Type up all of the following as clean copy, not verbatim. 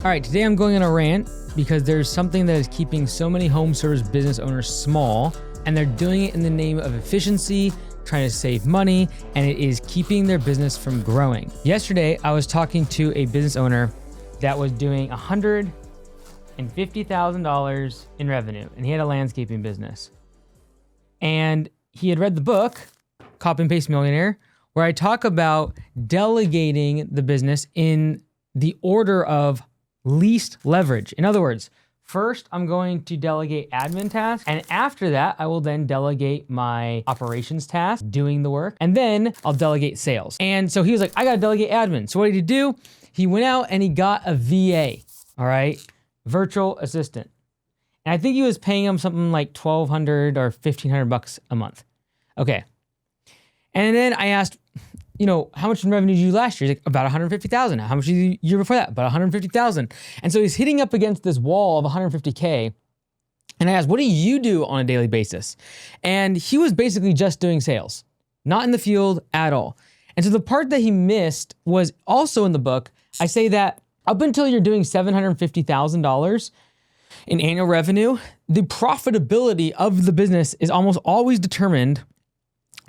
All right, today I'm going on a rant because there's something that is keeping so many home service business owners small, and they're doing it in the name of efficiency, trying to save money, and it is keeping their business from growing. Yesterday, I was talking to a business owner that was doing $150,000 in revenue, and he had a landscaping business. And he had read the book, Copy and Paste Millionaire, where I talk about delegating the business in the order of least leverage. In other words, first I'm going to delegate admin tasks, and after that I will then delegate my operations task, doing the work, and then I'll delegate sales. And so he was like, I gotta delegate admin. So what did he do? He went out and he got a VA, all right, virtual assistant. And I think he was paying him something like $1,200 or $1,500 a month. Okay. And then I asked, how much in revenue did you do last year? He's like, about 150,000. How much did you do the year before that? About 150,000. And so he's hitting up against this wall of 150K. And I asked, what do you do on a daily basis? And he was basically just doing sales, not in the field at all. And so the part that he missed was also in the book. I say that up until you're doing $750,000 in annual revenue, the profitability of the business is almost always determined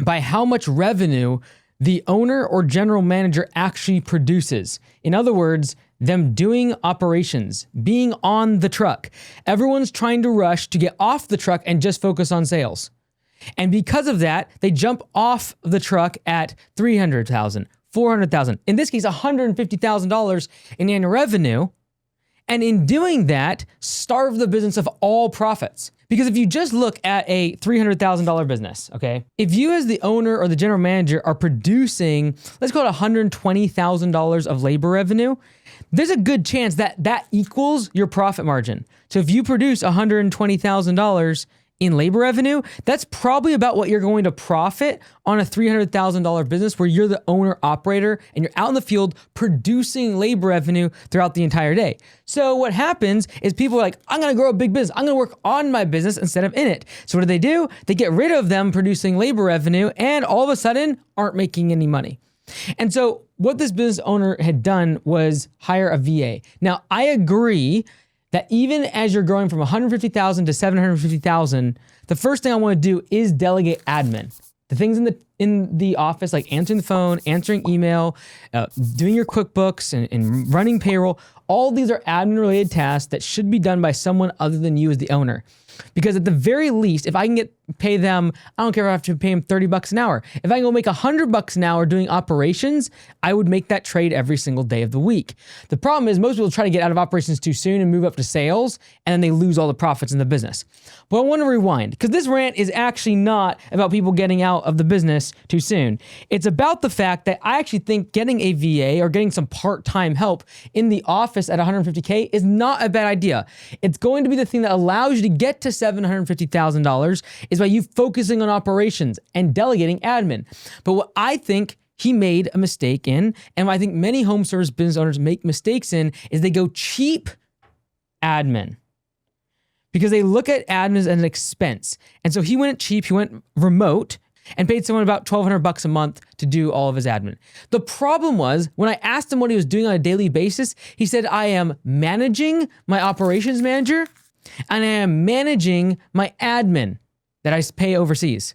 by how much revenue the owner or general manager actually produces. In other words, them doing operations, being on the truck. Everyone's trying to rush to get off the truck and just focus on sales. And because of that, they jump off the truck at $300,000, $400,000, in this case, $150,000 in annual revenue. And in doing that, starve the business of all profits. Because if you just look at a $300,000 business, okay, if you as the owner or the general manager are producing, let's call it $120,000 of labor revenue, there's a good chance that that equals your profit margin. So if you produce $120,000 in labor revenue, that's probably about what you're going to profit on a $300,000 business where you're the owner operator and you're out in the field producing labor revenue throughout the entire day. So what happens is people are like, I'm gonna grow a big business. I'm gonna work on my business instead of in it. So what do? They get rid of them producing labor revenue and all of a sudden aren't making any money. And so what this business owner had done was hire a VA. Now I agree that even as you're growing from 150,000 to 750,000, the first thing I want to do is delegate admin. The things in the office, like answering the phone, answering email, doing your QuickBooks and running payroll, all these are admin related tasks that should be done by someone other than you as the owner. Because at the very least, if I can pay them, I don't care if I have to pay them $30 an hour. If I can go make $100 an hour doing operations, I would make that trade every single day of the week. The problem is most people try to get out of operations too soon and move up to sales, and then they lose all the profits in the business. But I want to rewind, because this rant is actually not about people getting out of the business too soon. It's about the fact that I actually think getting a VA or getting some part-time help in the office at 150K is not a bad idea. It's going to be the thing that allows you to get to $750,000 is by you focusing on operations and delegating admin. But what I think he made a mistake in, and what I think many home service business owners make mistakes in, is they go cheap admin. Because they look at admin as an expense. And so he went cheap, he went remote, and paid someone about $1,200 a month to do all of his admin. The problem was, when I asked him what he was doing on a daily basis, he said, I am managing my operations manager, and I am managing my admin that I pay overseas.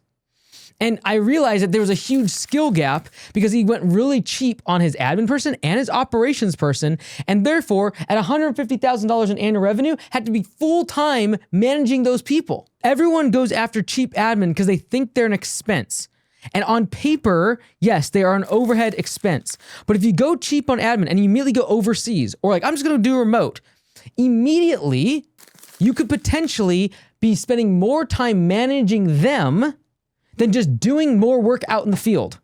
And I realized that there was a huge skill gap because he went really cheap on his admin person and his operations person, and therefore at $150,000 in annual revenue had to be full-time managing those people. Everyone goes after cheap admin because they think they're an expense. And on paper, yes, they are an overhead expense. But if you go cheap on admin and you immediately go overseas, or like, I'm just gonna do remote, immediately you could potentially be spending more time managing them than just doing more work out in the field.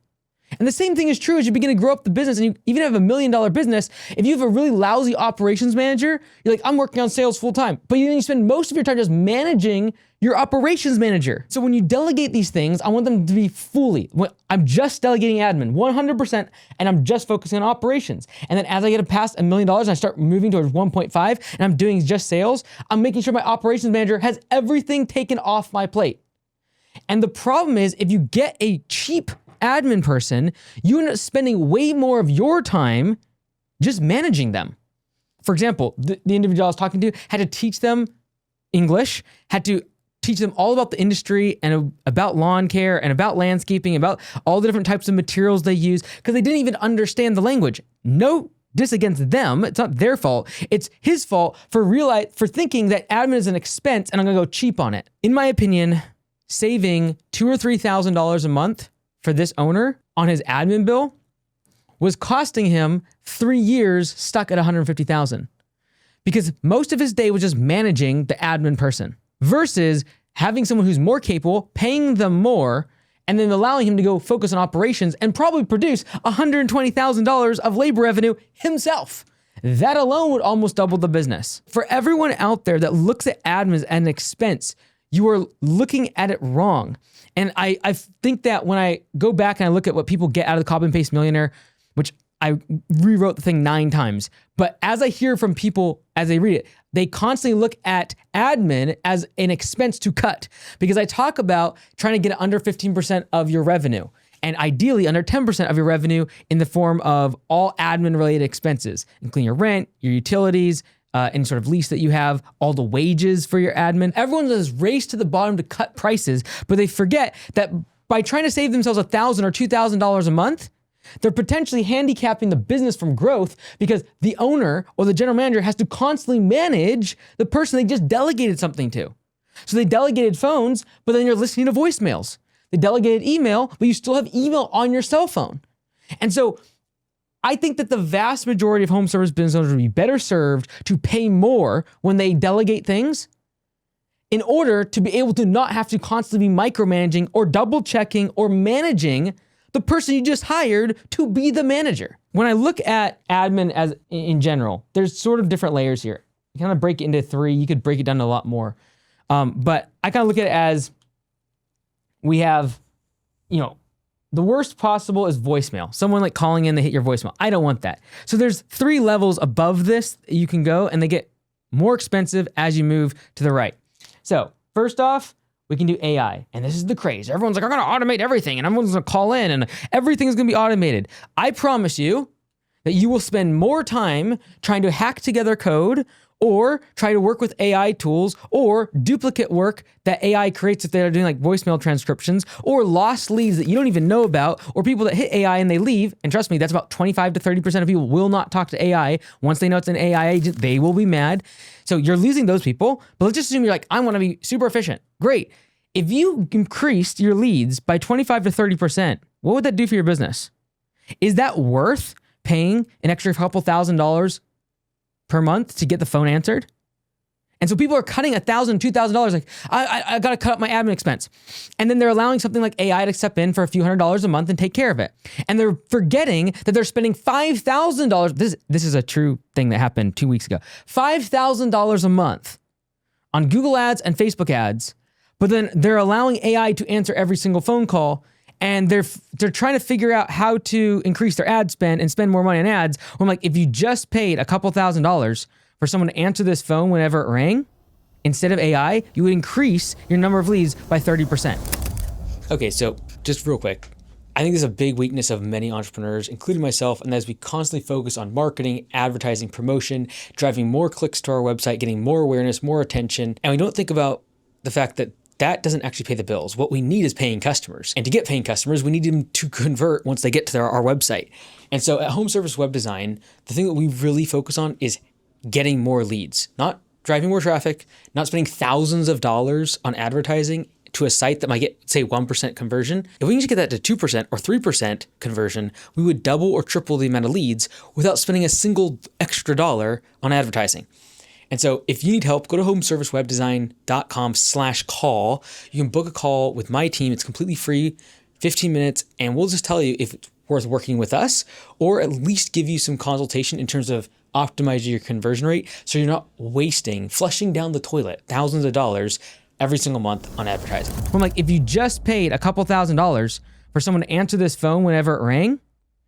And the same thing is true as you begin to grow up the business and you even have $1 million business. If you have a really lousy operations manager, you're like, I'm working on sales full time. But then you spend most of your time just managing your operations manager. So when you delegate these things, I want them to be I'm just delegating admin 100%, and I'm just focusing on operations. And then as I get past $1 million and I start moving towards 1.5 and I'm doing just sales, I'm making sure my operations manager has everything taken off my plate. And the problem is, if you get a cheap admin person, you end up spending way more of your time just managing them. For example, the individual I was talking to had to teach them English, had to teach them all about the industry and about lawn care and about landscaping, about all the different types of materials they use, because they didn't even understand the language. No diss against them. It's not their fault. It's his fault for thinking that admin is an expense and I'm gonna go cheap on it. In my opinion, saving $2,000 or $3,000 a month for this owner on his admin bill was costing him 3 years stuck at $150,000, because most of his day was just managing the admin person versus having someone who's more capable, paying them more, and then allowing him to go focus on operations and probably produce $120,000 of labor revenue himself. That alone would almost double the business. For everyone out there that looks at admin as an expense, you are looking at it wrong. And I think that when I go back and I look at what people get out of the Copy and Paste Millionaire, which I rewrote the thing 9 times, but as I hear from people as they read it, they constantly look at admin as an expense to cut, because I talk about trying to get under 15% of your revenue and ideally under 10% of your revenue in the form of all admin related expenses, including your rent, your utilities, any sort of lease that you have, all the wages for your admin. Everyone does race to the bottom to cut prices, but they forget that by trying to save themselves $1,000 or $2,000 a month, they're potentially handicapping the business from growth, because the owner or the general manager has to constantly manage the person they just delegated something to. So they delegated phones, but then you're listening to voicemails. They delegated email, but you still have email on your cell phone. And so I think that the vast majority of home service business owners would be better served to pay more when they delegate things in order to be able to not have to constantly be micromanaging or double checking or managing the person you just hired to be the manager. When I look at admin as in general, there's sort of different layers here. You kind of break it into 3. You could break it down to a lot more. But I kind of look at it as we have, the worst possible is voicemail. Someone like calling in, they hit your voicemail. I don't want that. So there's 3 levels above this you can go, and they get more expensive as you move to the right. So first off, we can do AI. And this is the craze. Everyone's like, I'm gonna automate everything and everyone's gonna call in and everything's gonna be automated. I promise you that you will spend more time trying to hack together code or try to work with AI tools or duplicate work that AI creates if they're doing like voicemail transcriptions, or lost leads that you don't even know about, or people that hit AI and they leave. And trust me, that's about 25 to 30% of people will not talk to AI. Once they know it's an AI agent, they will be mad. So you're losing those people, but let's just assume you're like, I wanna be super efficient. Great. If you increased your leads by 25 to 30%, what would that do for your business? Is that worth paying an extra couple $1,000s per month to get the phone answered? And so people are cutting $1,000, $2,000, like, I gotta cut up my admin expense. And then they're allowing something like AI to step in for a few $100s a month and take care of it. And they're forgetting that they're spending $5,000. This is a true thing that happened 2 weeks ago. $5,000 a month on Google ads and Facebook ads, but then they're allowing AI to answer every single phone call, and they're trying to figure out how to increase their ad spend and spend more money on ads. I'm like, if you just paid a couple $1,000s for someone to answer this phone whenever it rang, instead of AI, you would increase your number of leads by 30%. Okay, so just real quick, I think this is a big weakness of many entrepreneurs, including myself, and that is we constantly focus on marketing, advertising, promotion, driving more clicks to our website, getting more awareness, more attention, and we don't think about the fact that that doesn't actually pay the bills. What we need is paying customers. And to get paying customers, we need them to convert once they get to our website. And so at Home Service Web Design, the thing that we really focus on is getting more leads, not driving more traffic, not spending thousands of dollars on advertising to a site that might get, say, 1% conversion. If we can just get that to 2% or 3% conversion, we would double or triple the amount of leads without spending a single extra dollar on advertising. And so if you need help, go to homeservicewebdesign.com/call. You can book a call with my team. It's completely free, 15 minutes, and we'll just tell you if it's worth working with us, or at least give you some consultation in terms of optimizing your conversion rate so you're not flushing down the toilet thousands of dollars every single month on advertising. I'm like, if you just paid a couple $1,000s for someone to answer this phone whenever it rang,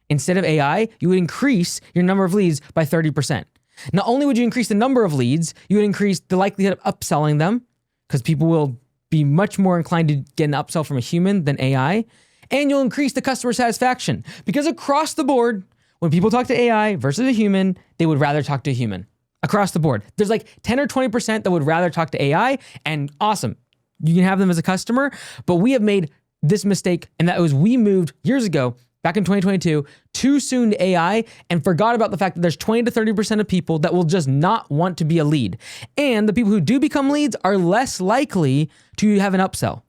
instead of AI, you would increase your number of leads by 30%. Not only would you increase the number of leads, you would increase the likelihood of upselling them, because people will be much more inclined to get an upsell from a human than AI. And you'll increase the customer satisfaction, because across the board, when people talk to AI versus a human, they would rather talk to a human. across the board. There's like 10 or 20% that would rather talk to AI, and awesome. You can have them as a customer, but we have made this mistake, and that was we moved years ago, back in 2022, too soon to AI and forgot about the fact that there's 20 to 30% of people that will just not want to be a lead. And the people who do become leads are less likely to have an upsell.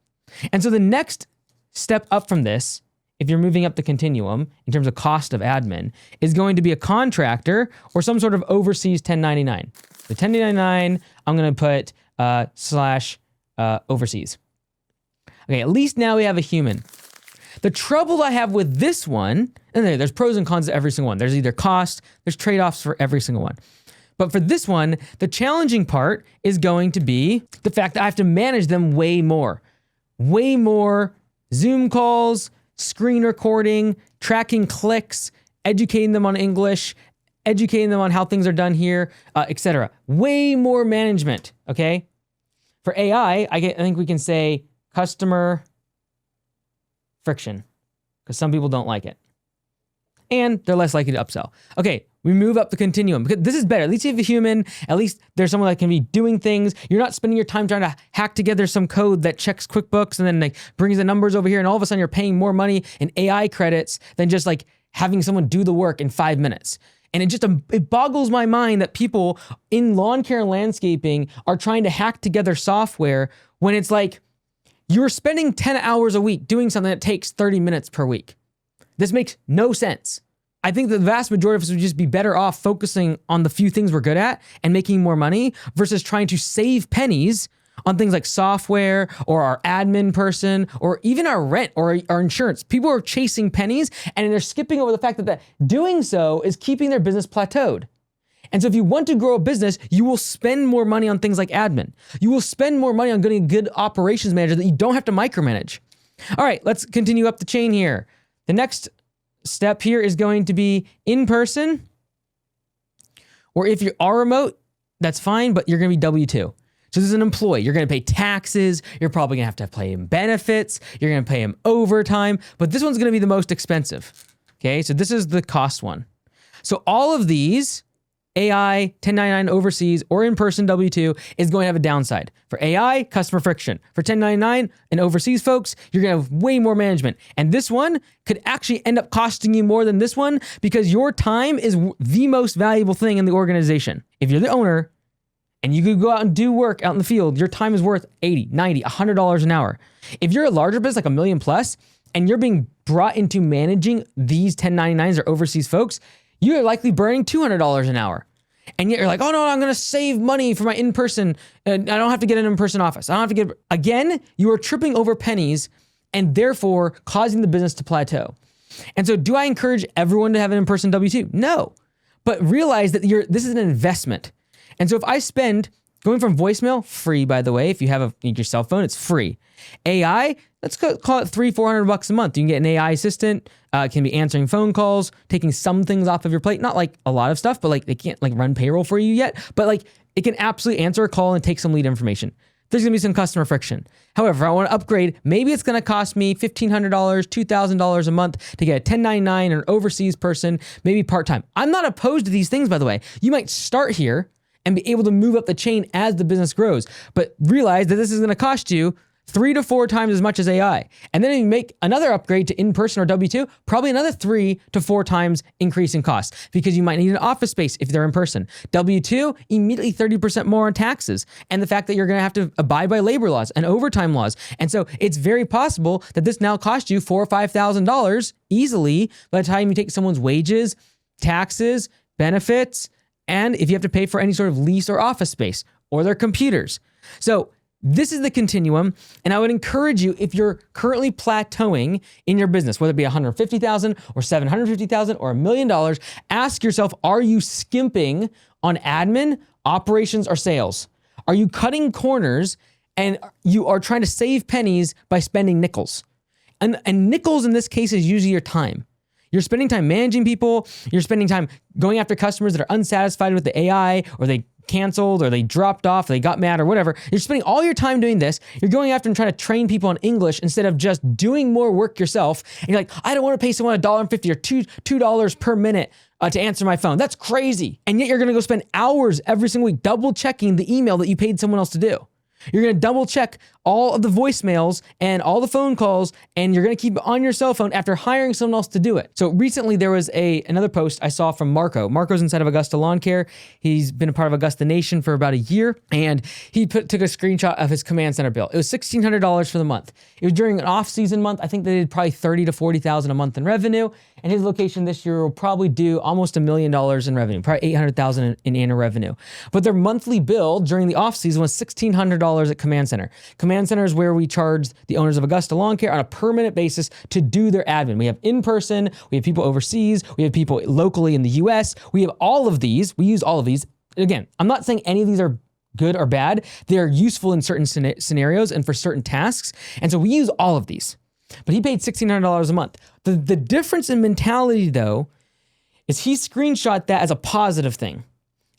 And so the next step up from this, if you're moving up the continuum in terms of cost of admin, is going to be a contractor or some sort of overseas 1099. The 1099, I'm going to put /overseas. Okay, at least now we have a human. The trouble I have with this one, and there's pros and cons to every single one. There's either cost, there's trade-offs for every single one. But for this one, the challenging part is going to be the fact that I have to manage them way more. Way more Zoom calls, screen recording, tracking clicks, educating them on English, educating them on how things are done here, etc. Way more management, okay? For AI, I think we can say customer friction, because some people don't like it. And they're less likely to upsell. Okay, we move up the continuum, because this is better. At least you have a human. At least there's someone that can be doing things. You're not spending your time trying to hack together some code that checks QuickBooks and then like brings the numbers over here, and all of a sudden you're paying more money in AI credits than just like having someone do the work in 5 minutes. And it boggles my mind that people in lawn care and landscaping are trying to hack together software when it's like, you're spending 10 hours a week doing something that takes 30 minutes per week. This makes no sense. I think the vast majority of us would just be better off focusing on the few things we're good at and making more money versus trying to save pennies on things like software or our admin person or even our rent or our insurance. People are chasing pennies and they're skipping over the fact that doing so is keeping their business plateaued. And so if you want to grow a business, you will spend more money on things like admin. You will spend more money on getting a good operations manager that you don't have to micromanage. All right, let's continue up the chain here. The next step here is going to be in person, or if you are remote, that's fine, but you're going to be W-2. So this is an employee. You're going to pay taxes. You're probably going to have pay him benefits. You're going to pay him overtime, but this one's going to be the most expensive. Okay, so this is the cost one. So all of these, AI, 1099 overseas, or in-person W-2 is going to have a downside. For AI, customer friction. For 1099 and overseas folks, you're going to have way more management. And this one could actually end up costing you more than this one because your time is the most valuable thing in the organization. If you're the owner and you could go out and do work out in the field, your time is worth $80, $90, $100 an hour. If you're a larger business, like $1 million plus, and you're being brought into managing these 1099s or overseas folks, you're likely burning $200 an hour. And yet you're like, oh no, I'm going to save money for my in-person. And I don't have to get an in-person office. I don't have to get, again, you are tripping over pennies and therefore causing the business to plateau. And so do I encourage everyone to have an in-person W-2? No, but realize that this is an investment. And so if I spend, going from voicemail, free by the way, if you have your cell phone, it's free. AI, let's call it $300-400 a month. You can get an AI assistant, can be answering phone calls, taking some things off of your plate. Not like a lot of stuff, but like they can't like run payroll for you yet, but like it can absolutely answer a call and take some lead information. There's gonna be some customer friction. However, if I wanna upgrade, maybe it's gonna cost me $1,500, $2,000 a month to get a 1099 or an overseas person, maybe part-time. I'm not opposed to these things, by the way. You might start here and be able to move up the chain as the business grows, but realize that this is gonna cost you 3 to 4 times as much as AI. And then if you make another upgrade to in-person or W-2, probably another 3 to 4 times increase in cost because you might need an office space if they're in person. W-2, immediately 30% more on taxes. And the fact that you're gonna have to abide by labor laws and overtime laws. And so it's very possible that this now costs you $4,000 or $5,000 easily by the time you take someone's wages, taxes, benefits, and if you have to pay for any sort of lease or office space or their computers. So this is the continuum, and I would encourage you, if you're currently plateauing in your business, whether it be $150,000 or $750,000 or $1 million, ask yourself, are you skimping on admin, operations, or sales? Are you cutting corners and you are trying to save pennies by spending nickels? And nickels in this case is usually your time. You're spending time managing people. You're spending time going after customers that are unsatisfied with the AI, or they canceled or they dropped off, or they got mad or whatever. You're spending all your time doing this. You're going after and trying to train people on English instead of just doing more work yourself. And you're like, I don't want to pay someone $1.50 or $2 per minute to answer my phone. That's crazy. And yet you're going to go spend hours every single week double checking the email that you paid someone else to do. You're going to double check all of the voicemails and all the phone calls, and you're going to keep it on your cell phone after hiring someone else to do it. So recently there was another post I saw from Marco. Marco's inside of Augusta Lawn Care. He's been a part of Augusta Nation for about a year, and he took a screenshot of his command center bill. It was $1,600 for the month. It was during an off-season month. I think they did probably $30,000 to $40,000 a month in revenue, and his location this year will probably do almost $1 million in revenue, probably $800,000 in annual revenue. But their monthly bill during the off-season was $1,600 at Command Center. Command Center is where we charge the owners of Augusta Lawn Care on a permanent basis to do their admin. We have in-person, we have people overseas, we have people locally in the US. We have all of these. We use all of these. Again, I'm not saying any of these are good or bad. They're useful in certain scenarios and for certain tasks. And so we use all of these. But he paid $1,600 a month. The difference in mentality, though, is he screenshot that as a positive thing.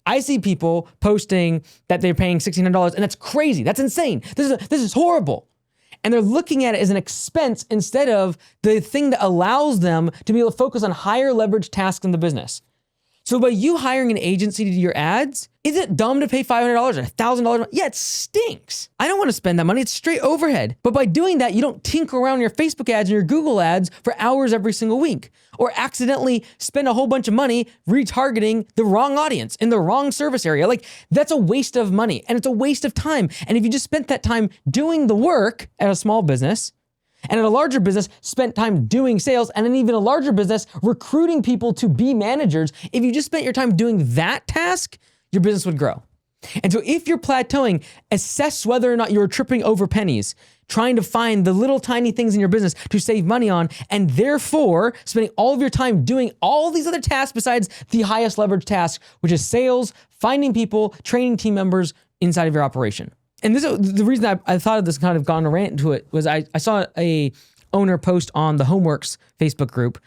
I see people posting that they're paying $1,600, and that's crazy. That's insane. This is horrible. And they're looking at it as an expense instead of the thing that allows them to be able to focus on higher leverage tasks in the business. So by you hiring an agency to do your ads, is it dumb to pay $500 or $1,000? Yeah, it stinks. I don't want to spend that money. It's straight overhead. But by doing that, you don't tinker around your Facebook ads and your Google ads for hours every single week, or accidentally spend a whole bunch of money retargeting the wrong audience in the wrong service area. Like, that's a waste of money and it's a waste of time. And if you just spent that time doing the work at a small business, and at a larger business, spent time doing sales, and in even a larger business, recruiting people to be managers, if you just spent your time doing that task, your business would grow. And so if you're plateauing, assess whether or not you're tripping over pennies, trying to find the little tiny things in your business to save money on, and therefore spending all of your time doing all these other tasks besides the highest leverage task, which is sales, finding people, training team members inside of your operation. And this is the reason I thought of this, kind of gone a rant into it, was I saw a owner post on the Homeworks Facebook group,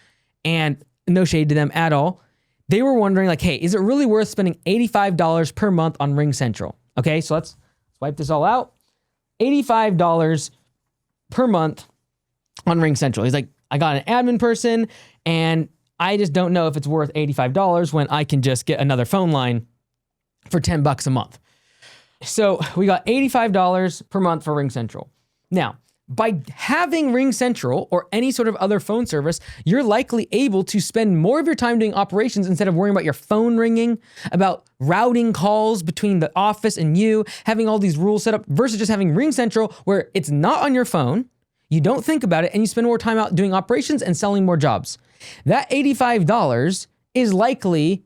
and no shade to them at all. They were wondering, like, hey, is it really worth spending $85 per month on Ring Central? Okay, so let's wipe this all out. $85 per month on Ring Central. He's like, I got an admin person, and I just don't know if it's worth $85 when I can just get another phone line for $10 a month. So we got $85 per month for Ring Central. Now, by having Ring Central or any sort of other phone service, you're likely able to spend more of your time doing operations instead of worrying about your phone ringing, about routing calls between the office and you, having all these rules set up, versus just having Ring Central where it's not on your phone, you don't think about it, and you spend more time out doing operations and selling more jobs. That $85 is likely,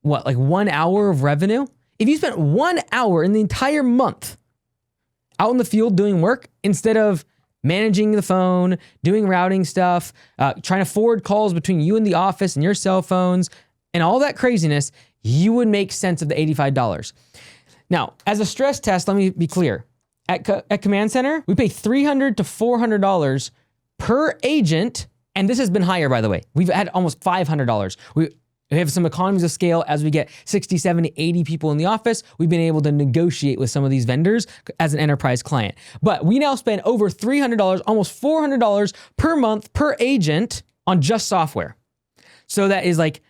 like 1 hour of revenue? If you spent 1 hour in the entire month out in the field doing work instead of managing the phone, doing routing stuff, trying to forward calls between you and the office and your cell phones, and all that craziness, you would make sense of the $85. Now, as a stress test, let me be clear. At Command Center, we pay $300 to $400 per agent, and this has been higher, by the way. We've had almost $500. We have some economies of scale as we get 60, 70, 80 people in the office. We've been able to negotiate with some of these vendors as an enterprise client. But we now spend over $300, almost $400 per month per agent on just software. So that is like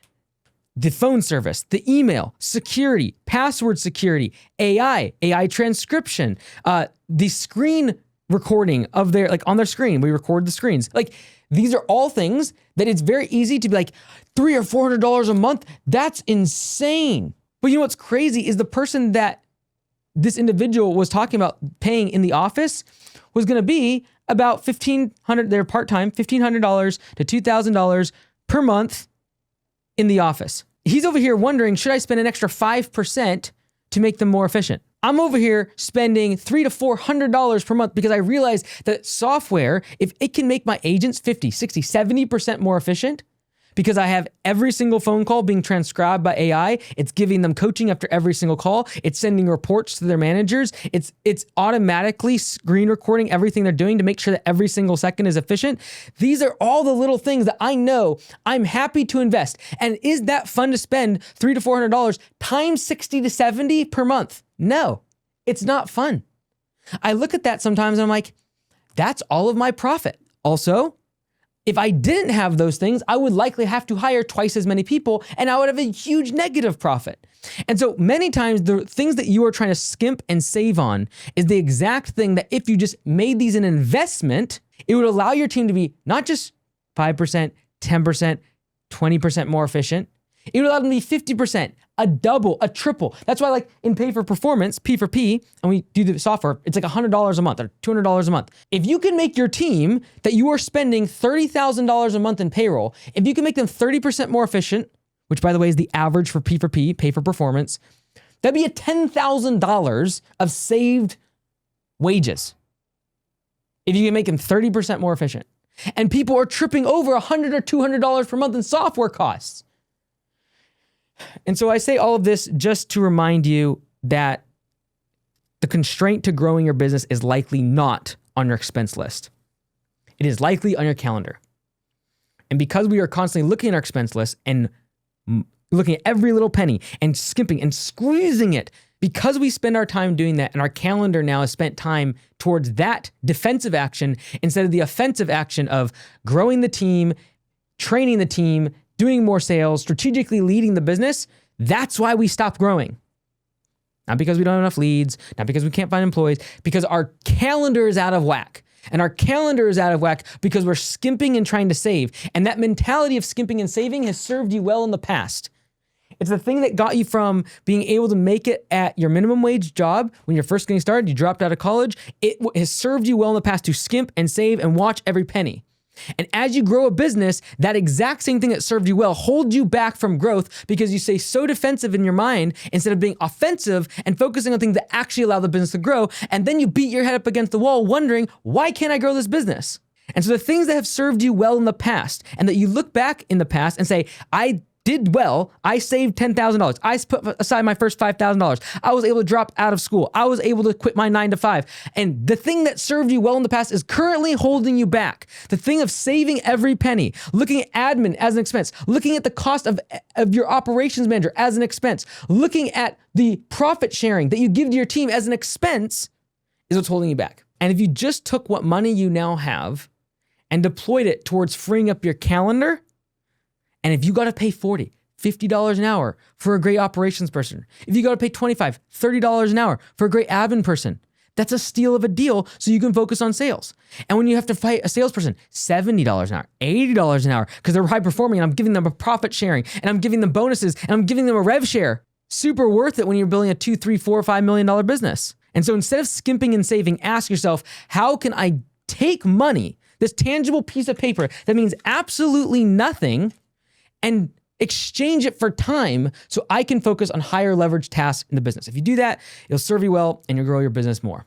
the phone service, the email, security, password security, AI transcription, the screen recording of their, like on their screen, we record the screens. Like, these are all things that it's very easy to be like, $300 or $400 a month. That's insane. But you know what's crazy is the person that this individual was talking about paying in the office was going to be about $1,500. They're part-time, $1,500 to $2,000 per month in the office. He's over here wondering, should I spend an extra 5% to make them more efficient? I'm over here spending $300 to $400 per month because I realize that software, if it can make my agents 50, 60, 70% more efficient, because I have every single phone call being transcribed by AI. It's giving them coaching after every single call. It's sending reports to their managers. It's automatically screen recording everything they're doing to make sure that every single second is efficient. These are all the little things that I know I'm happy to invest. And is that fun to spend $300 to $400 times 60 to 70 per month? No, it's not fun. I look at that sometimes and I'm like, that's all of my profit. Also, if I didn't have those things, I would likely have to hire twice as many people and I would have a huge negative profit. And so many times the things that you are trying to skimp and save on is the exact thing that if you just made these an investment, it would allow your team to be not just 5%, 10%, 20% more efficient. It would allow them to be 50%, a double, a triple. That's why, like in pay for performance, P for P, and we do the software, it's like $100 a month or $200 a month. If you can make your team that you are spending $30,000 a month in payroll, if you can make them 30% more efficient, which by the way is the average for P for P, pay for performance, that'd be a $10,000 of saved wages. If you can make them 30% more efficient. And people are tripping over $100 or $200 per month in software costs. And so I say all of this just to remind you that the constraint to growing your business is likely not on your expense list. It is likely on your calendar. And because we are constantly looking at our expense list and looking at every little penny and skimping and squeezing it, because we spend our time doing that and our calendar now has spent time towards that defensive action instead of the offensive action of growing the team, training the team, doing more sales, strategically leading the business, that's why we stop growing. Not because we don't have enough leads, not because we can't find employees, because our calendar is out of whack. And our calendar is out of whack because we're skimping and trying to save. And that mentality of skimping and saving has served you well in the past. It's the thing that got you from being able to make it at your minimum wage job when you're first getting started, you dropped out of college. It has served you well in the past to skimp and save and watch every penny. And as you grow a business, that exact same thing that served you well holds you back from growth because you stay so defensive in your mind instead of being offensive and focusing on things that actually allow the business to grow. And then you beat your head up against the wall wondering, why can't I grow this business? And so the things that have served you well in the past and that you look back in the past and say, I did well, I saved $10,000. I put aside my first $5,000. I was able to drop out of school. I was able to quit my 9-to-5. And the thing that served you well in the past is currently holding you back. The thing of saving every penny, looking at admin as an expense, looking at the cost of your operations manager as an expense, looking at the profit sharing that you give to your team as an expense is what's holding you back. And if you just took what money you now have and deployed it towards freeing up your calendar, and if you got to pay $40, $50 an hour for a great operations person, if you got to pay $25, $30 an hour for a great admin person, that's a steal of a deal so you can focus on sales. And when you have to fight a salesperson, $70 an hour, $80 an hour, because they're high performing and I'm giving them a profit sharing and I'm giving them bonuses and I'm giving them a rev share, super worth it when you're building a $2, $3, $4, $5 million business. And so instead of skimping and saving, ask yourself, how can I take money, this tangible piece of paper that means absolutely nothing, and exchange it for time so I can focus on higher leverage tasks in the business. If you do that, it'll serve you well and you'll grow your business more.